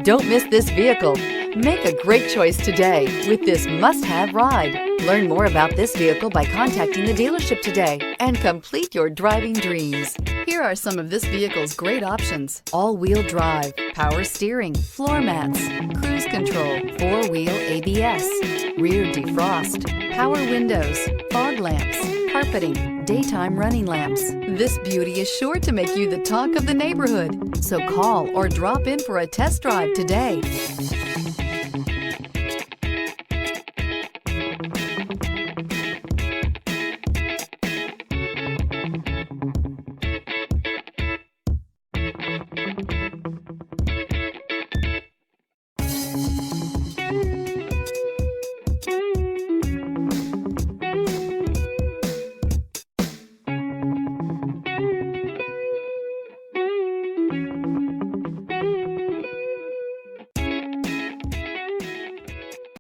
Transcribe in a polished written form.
Don't miss this vehicle. Make a great choice today with this must-have ride. Learn more about this vehicle by contacting the dealership today and complete your driving dreams. Here are some of this vehicle's great options: all-wheel drive, power steering, floor mats, cruise control, four-wheel ABS, rear defrost, power windows, fog lamps, carpeting, daytime running lamps. This beauty is sure to make you the talk of the neighborhood. So call or drop in for a test drive today.